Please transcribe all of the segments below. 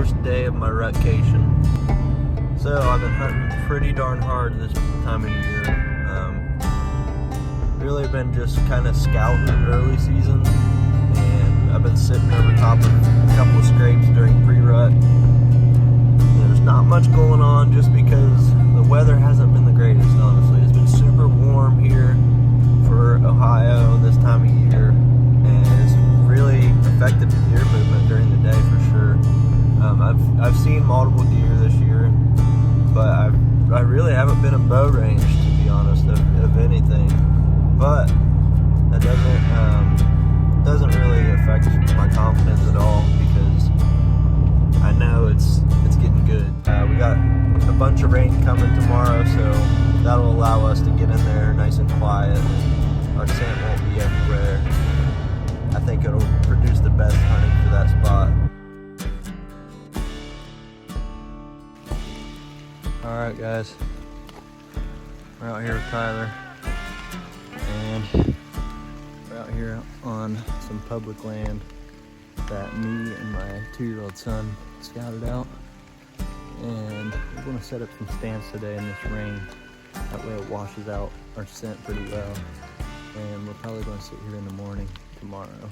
first day of my rutcation. So I've been hunting pretty darn hard this time of year. Really been just kind of scouting early season, and I've been sitting over top of a couple of scrapes during pre-rut. There's not much going on just because the weather hasn't been the greatest, honestly. It's been super warm here for Ohio this time of year, and it's really affected the deer movement during the day for sure. I've seen multiple deer this year, but I really haven't been in bow range, to be honest, of anything. But that doesn't really affect my confidence at all, because I know it's getting good. We got a bunch of rain coming tomorrow, so that'll allow us to get in there nice and quiet. Our scent won't be everywhere. I think it'll produce the best hunting for that spot. Alright guys, we're out here with Tyler, and we're out here on some public land that me and my 2-year-old son scouted out, and we're going to set up some stands today in this rain. That way it washes out our scent pretty well, and we're probably going to sit here in the morning tomorrow.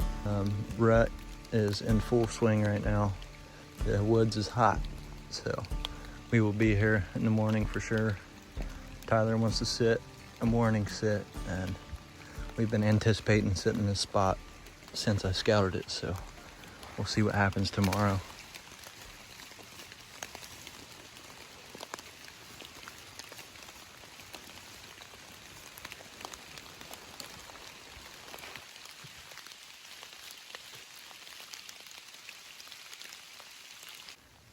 Rut is in full swing right now. The woods is hot, so we will be here in the morning for sure. Tyler wants to sit a morning sit, and we've been anticipating sitting in this spot since I scouted it, so we'll see what happens tomorrow.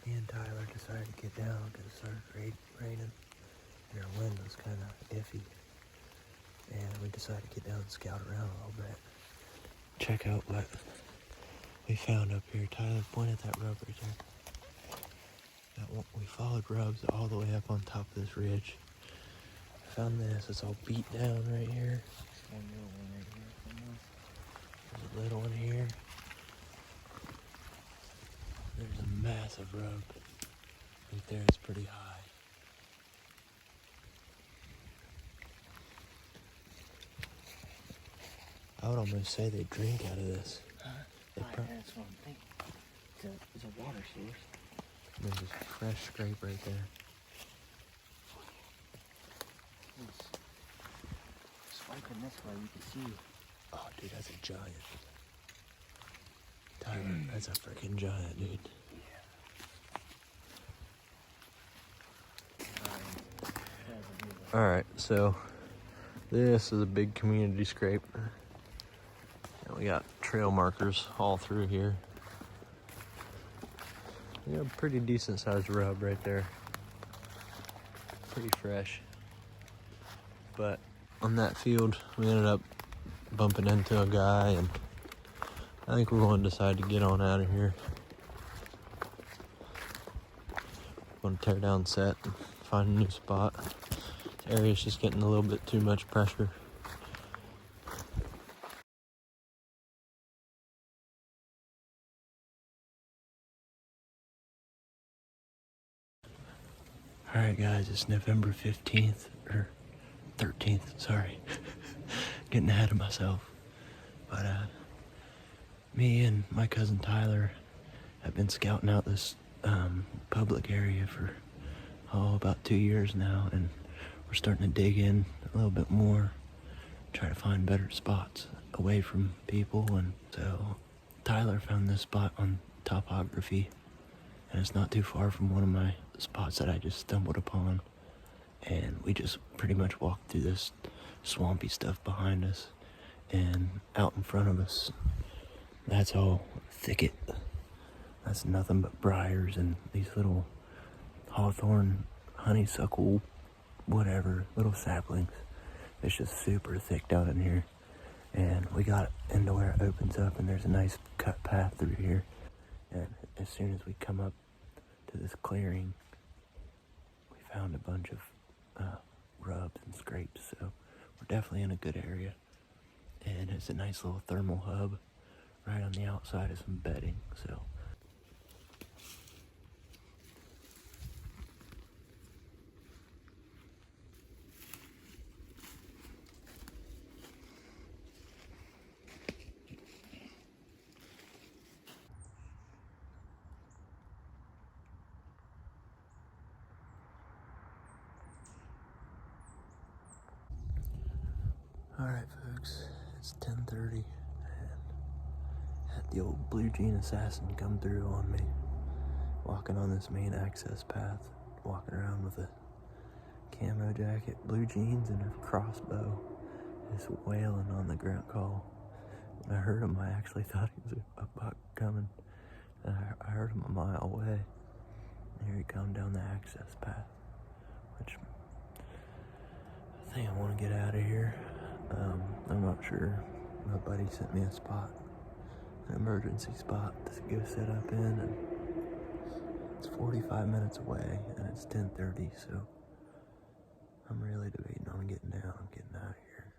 Me and Tyler decided to get down because it started raining and our wind was kind of iffy, and we decided to get down and scout around a little bit. Check out what we found up here. Tyler pointed that rub right there. We followed rubs all the way up on top of this ridge. Found this. It's all beat down right here. One little one right here. There's a little one here. There's a massive rub right there. It's pretty high. I would almost say they drink out of this. That's what I'm thinking. It's a water source. There's a fresh scrape right there. Swiping this way, you can see. Oh, dude, that's a giant. Tyler, that's a freaking giant, dude. Yeah. Alright, so this is a big community scrape. And we got trail markers all through here. We got a pretty decent sized rub right there. Pretty fresh. But on that field, we ended up bumping into a guy, and I think we're going to decide to get on out of here. Going to tear down set and find a new spot. This area's just getting a little bit too much pressure. Alright guys, it's November 15th, or 13th, sorry. Getting ahead of myself. But me and my cousin Tyler have been scouting out this public area for about 2 years now, and we're starting to dig in a little bit more, try to find better spots away from people. And so Tyler found this spot on Topography, and it's not too far from one of my spots that I just stumbled upon, and we just pretty much walked through this swampy stuff behind us, and out in front of us, that's all thicket. That's nothing but briars and these little hawthorn, honeysuckle, whatever, little saplings. It's just super thick down in here, and we got into where it opens up, and there's a nice cut path through here. And as soon as we come up to this clearing, we found a bunch of rubs and scrapes, so we're definitely in a good area. And it's a nice little thermal hub right on the outside of some bedding, so Alright folks, it's 10:30 and had the old blue jean assassin come through on me. Walking on this main access path, walking around with a camo jacket, blue jeans, and a crossbow, just wailing on the grunt call. When I heard him, I actually thought he was a buck coming. I heard him a mile away. And here he come down the access path, which I think I want to get out of here. I'm not sure. My buddy sent me a spot, an emergency spot to go set up in, and it's 45 minutes away, and it's 10:30, so I'm really debating on getting down and getting out of here,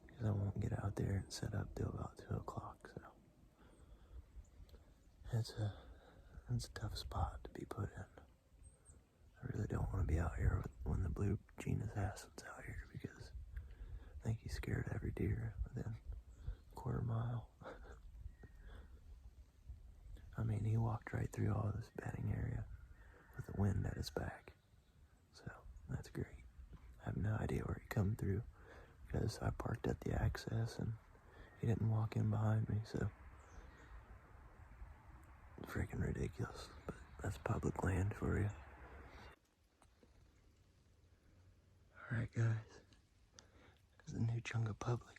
because I won't get out there and set up till about 2 o'clock, so it's a tough spot to be put in. I really don't want to be out here when the blue jean assassin's out here, because I think he's scared of every deer within a quarter mile. I mean, he walked right through all this bedding area with the wind at his back, so that's great. I have no idea where he come through, because I parked at the access and he didn't walk in behind me, so freaking ridiculous. But that's public land for you. Alright guys, this is a new chunk of public.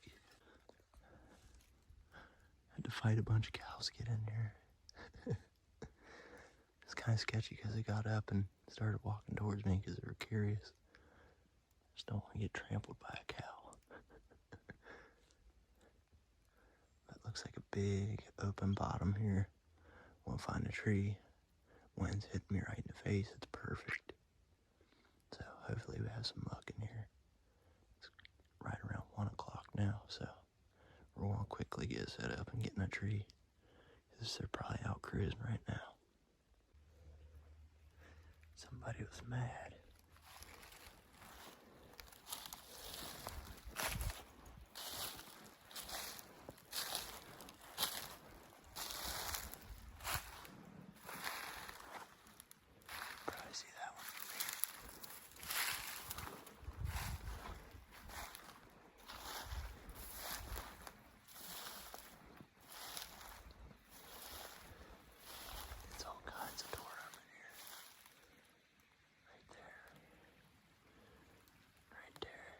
Had to fight a bunch of cows to get in here. It's kind of sketchy because they got up and started walking towards me because they were curious. Just don't want to get trampled by a cow. That looks like a big open bottom here. Won't find a tree. Wind's hitting me right in the face. It's perfect. So hopefully we have some luck in here. It's right around 1 o'clock now, so we're going to quickly get set up and get in a tree, because they're probably out cruising right now. Somebody was mad. Probably see that one from here. It's all kinds of door up in here. Right there. Right there.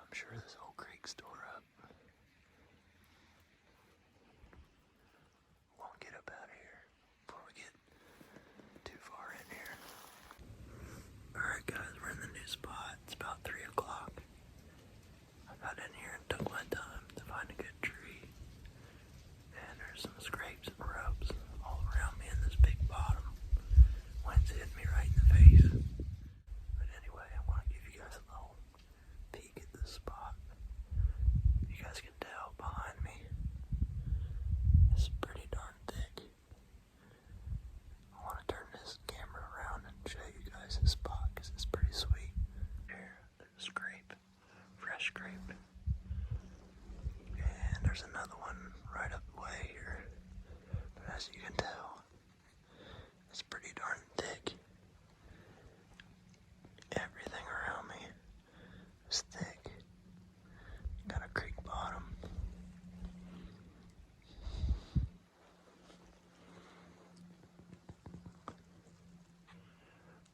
I'm sure this whole creek's tore up. Won't get up out of here before we get too far in here. Alright guys, we're in the new spot. It's about 3 o'clock. I got in here and took my time to find a good tree. And there's some scrapes and rubs all around me in this big bottom. Wind's hitting me right in the face. But anyway, I want to give you guys a little peek at this spot. You guys can tell behind me, it's pretty darn thick. I want to turn this camera around and show you guys this spot, because it's pretty sweet. Here, there's a scrape, fresh scrape. And there's another one right up the way here. But as you can tell, it's pretty darn thick. Everything around me is thick. Got a creek bottom.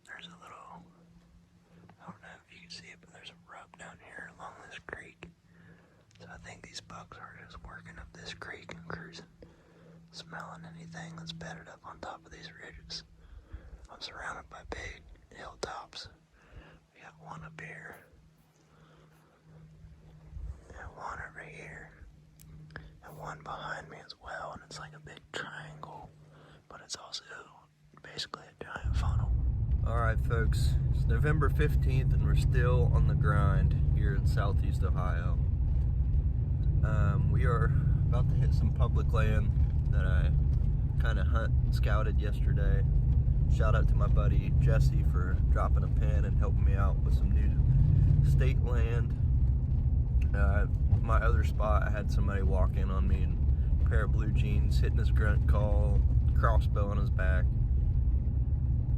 There's a little, I don't know if you can see it, but there's a rub down here along this creek. So I think these bucks are just working up this creek and cruising, smelling anything that's bedded up on top of these ridges. I'm surrounded by big hilltops. We got one up here, and one over here, and one behind me as well, and it's like a big triangle, but it's also basically a giant funnel. Alright folks, it's November 15th and we're still on the grind here in Southeast Ohio. We are about to hit some public land that I kind of scouted yesterday. Shout out to my buddy Jesse for dropping a pin and helping me out with some new state land. My other spot, I had somebody walk in on me in a pair of blue jeans, hitting his grunt call, crossbow on his back.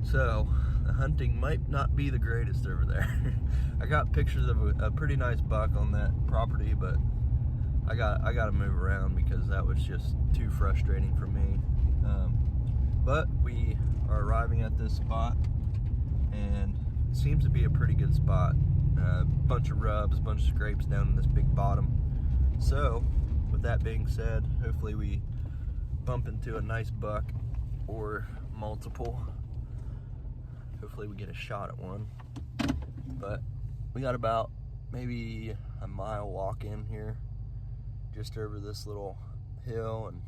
So the hunting might not be the greatest over there. I got pictures of a pretty nice buck on that property, but I got to move around because that was just too frustrating for me. But we are arriving at this spot, and it seems to be a pretty good spot. Bunch of rubs, bunch of scrapes down in this big bottom. So, with that being said, hopefully we bump into a nice buck or multiple. Hopefully we get a shot at one. But we got about maybe a mile walk in here, just over this little hill, and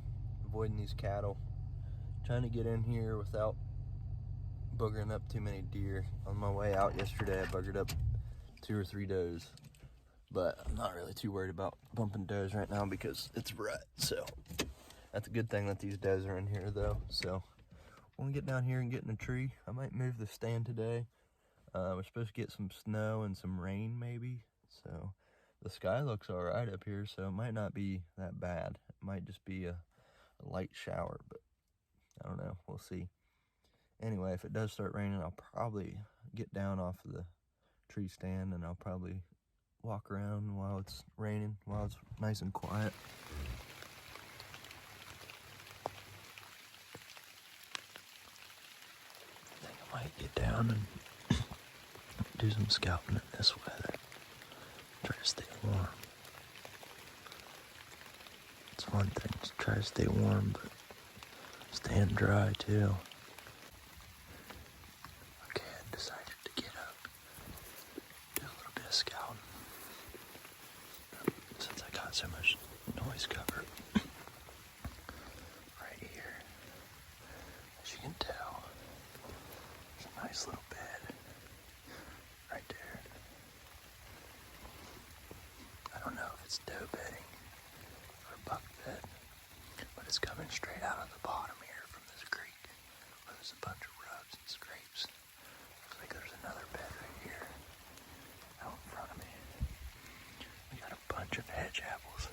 avoiding these cattle. Trying to get in here without boogering up too many deer. On my way out yesterday, I buggered up 2 or 3 does, but I'm not really too worried about bumping does right now because it's rut. So that's a good thing that these does are in here though. So when we get down here and get in a tree, I might move the stand today. We're supposed to get some snow and some rain maybe, so the sky looks all right up here, so it might not be that bad. It might just be a light shower, but I don't know, we'll see. Anyway, if it does start raining, I'll probably get down off of the tree stand and I'll probably walk around while it's raining, while it's nice and quiet. I think I might get down and do some scouting in this weather. Try to stay warm. It's one thing to try to stay warm, but staying dry too. Okay, I decided to get up, do a little bit of scouting. Since I got so much noise cover right here, as you can tell, there's a nice little bed right there. I don't know if it's doe bedding or buck bed, but it's coming straight out of the bottom here from this creek where there's a bunch of rubs and scrapes. Looks like there's another bed right here out in front of me. We got a bunch of hedge apples.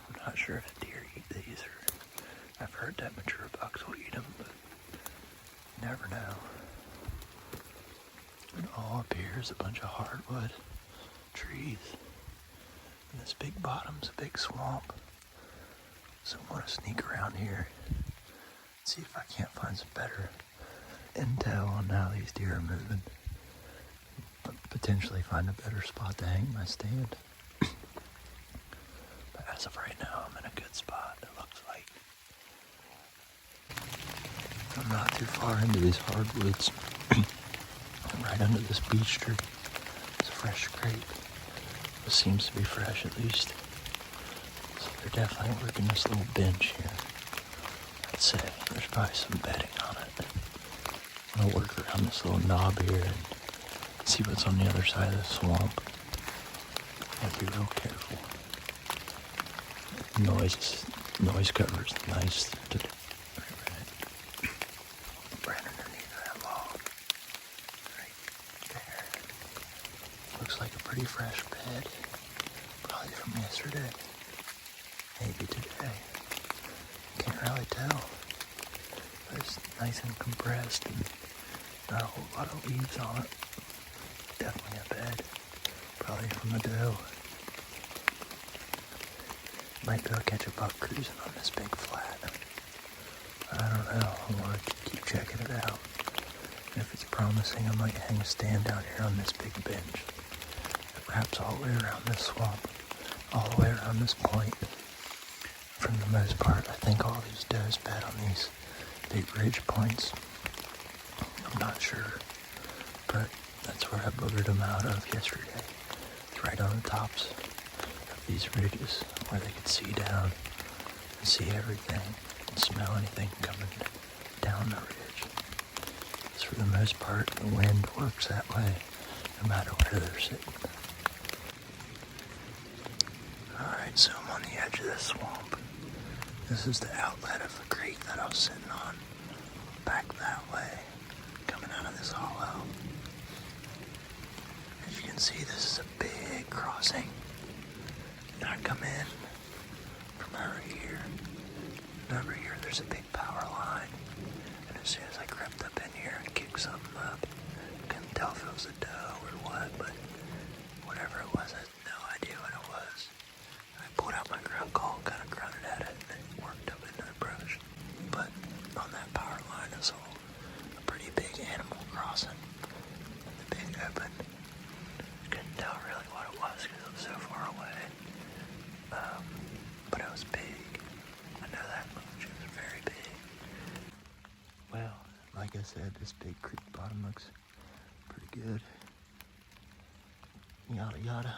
I'm not sure if deer eat these, or I've heard that mature bucks will eat them, but you never know. And all up here is a bunch of hardwood trees. And this big bottom's a big swamp. So I want to sneak around here and see if I can't find some better intel on how these deer are moving. But potentially find a better spot to hang my stand. But as of right now, I'm in a good spot, it looks like. I'm not too far into these hardwoods. I'm right under this beech tree. It's a fresh scrape. It seems to be fresh at least. So they're definitely working this little bench here. I'd say there's probably some bedding on it. I'm gonna work around this little knob here and see what's on the other side of the swamp. I'd be real careful. Noise cover is nice to do. Right underneath that log. Right there. Looks like a pretty fresh bed. Probably from yesterday. Maybe today. Can't really tell. But it's nice and compressed and not a whole lot of leaves on it. Definitely a bed. Probably from a doe. Might go catch a buck cruising on this big flat. I don't know. I want to keep checking it out. And if it's promising, I might hang a stand down here on this big bench. It wraps all the way around this swamp, all the way around this point. For the most part, I think all these does bed on these big ridge points. I'm not sure, but that's where I boogered them out of yesterday. It's right on the tops of these ridges where they could see down and see everything and smell anything coming down the ridge. Because for the most part, the wind works that way no matter where they're sitting. Alright, so I'm on the edge of this swamp. This is the outlet of the creek that I was sitting on, back that way, coming out of this hollow. As you can see, this is a big crossing. And I come in from over here, and over here there's a big power line. And as soon as I crept up in here and kicked something up, couldn't tell if it was a doe or what, but I said, this big creek bottom looks pretty good. Yada yada.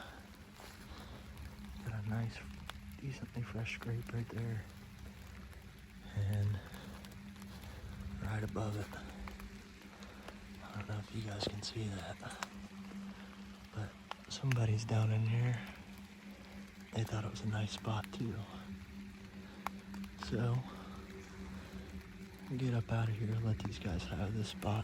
Got a nice, decently fresh scrape right there. And right above it, I don't know if you guys can see that, but somebody's down in here. They thought it was a nice spot too. So, get up out of here, let these guys have this spot.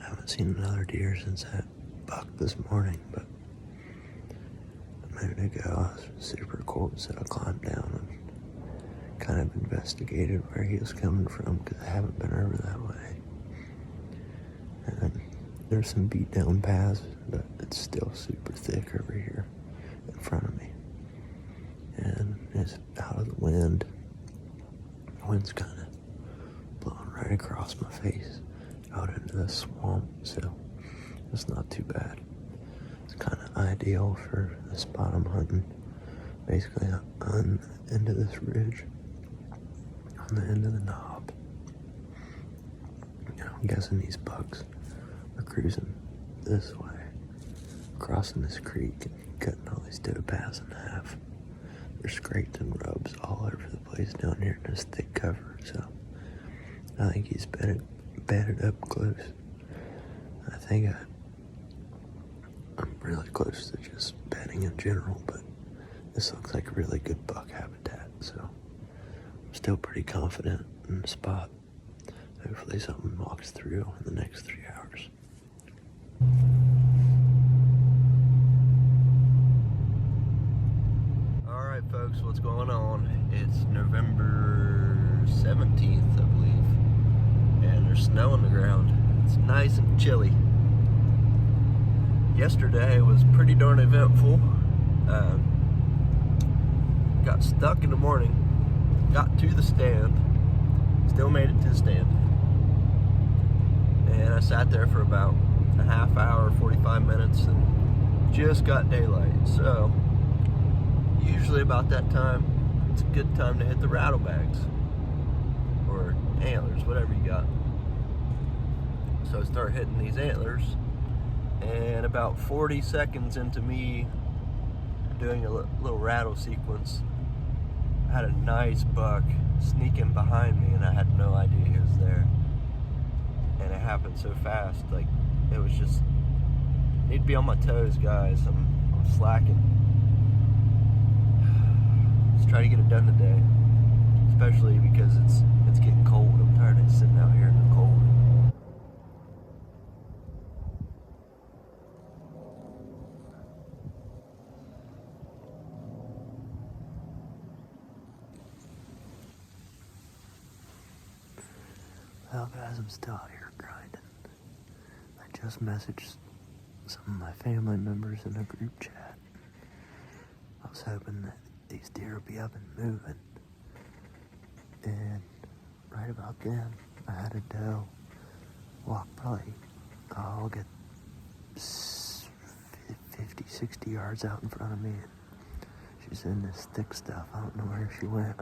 I haven't seen another deer since that buck this morning, but a minute ago I was super cold, so I climbed down and kind of investigated where he was coming from because I haven't been over that way. And there's some beat down paths, but it's still super thick over here in front of me. And it's out of the wind. The wind's kind of blowing right across my face out into the swamp, so it's not too bad. It's kind of ideal for the spot I'm hunting. Basically on the end of this ridge, on the end of the knob. You know, I'm guessing these bucks are cruising this way, crossing this creek and cutting all these doe paths in half. There's scrapes and rubs all over the place down here in this thick cover, so I think he's bedded up close. I think I'm really close to just bedding in general, but this looks like a really good buck habitat, so I'm still pretty confident in the spot. Hopefully something walks through in the next 3 hours. Alright folks, what's going on? It's November 17th, I believe. And there's snow on the ground. It's nice and chilly. Yesterday was pretty darn eventful. Got stuck in the morning, got to the stand, still made it to the stand. And I sat there for about a half hour, 45 minutes, and just got daylight. So, usually about that time, it's a good time to hit the rattle bags. Or antlers, whatever you got. So I start hitting these antlers, and about 40 seconds into me doing a little rattle sequence, I had a nice buck sneaking behind me, and I had no idea he was there. And it happened so fast, like it was just, need to be on my toes, guys. I'm slacking. Let's try to get it done today, especially because it's getting cold. I'm tired of sitting out here in the cold. Well guys, I'm still out here grinding. I just messaged some of my family members in a group chat. I was hoping that these deer would be up and moving. And right about then, I had a doe walk probably, I'll get 50, 60 yards out in front of me. She's in this thick stuff. I don't know where she went.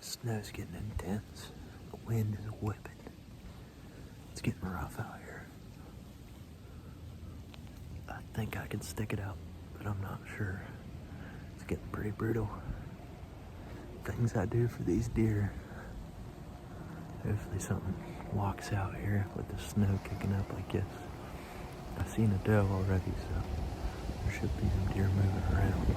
Snow's getting intense. The wind is whipping. It's getting rough out here. I think I can stick it out, but I'm not sure. It's getting pretty brutal. Things I do for these deer. Hopefully something walks out here with the snow kicking up like this. I've seen a doe already, so there should be some deer moving around.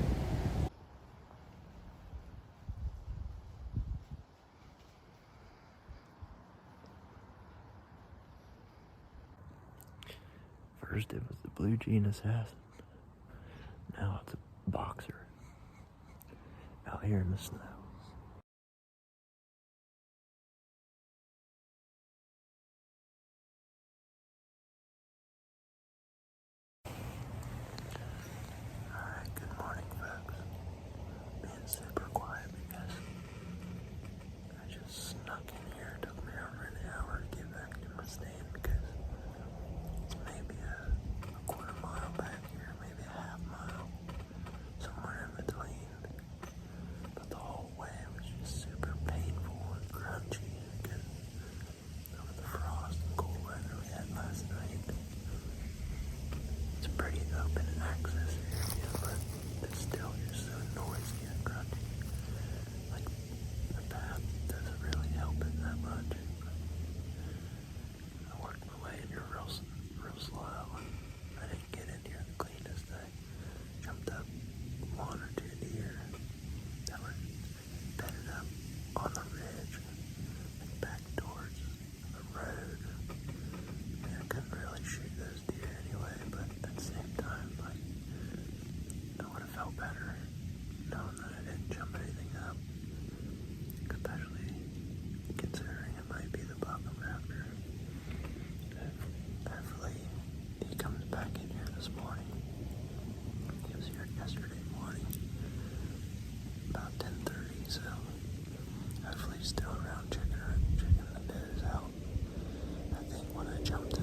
First it was the blue jean assassin. Now it's a boxer out here in the snow. Alright, good morning, folks. Being super quiet because I just snuck in here. It took me over an hour to get back to my stand because it's maybe a quarter mile back here, maybe a half mile, somewhere in between. But the whole way was just super painful and crunchy because of the frost and cool weather we had last night. It's a pretty open access area, but it's still just so noisy and crunchy. Like, the path doesn't really help it that much. I worked my way in here real slow, and I didn't get in here the cleanest. I jumped up one or two deer that were bedded up on the ridge, like back towards the road. I mean, I couldn't really shoot those deer anyway, but at the same time, like, I would have felt better knowing that I didn't jump anything up, especially considering it might be the buck I'm after. Hopefully he comes back in here this morning. He was here yesterday morning, about 10:30, so hopefully he's still around checking the nose out. I think when I jumped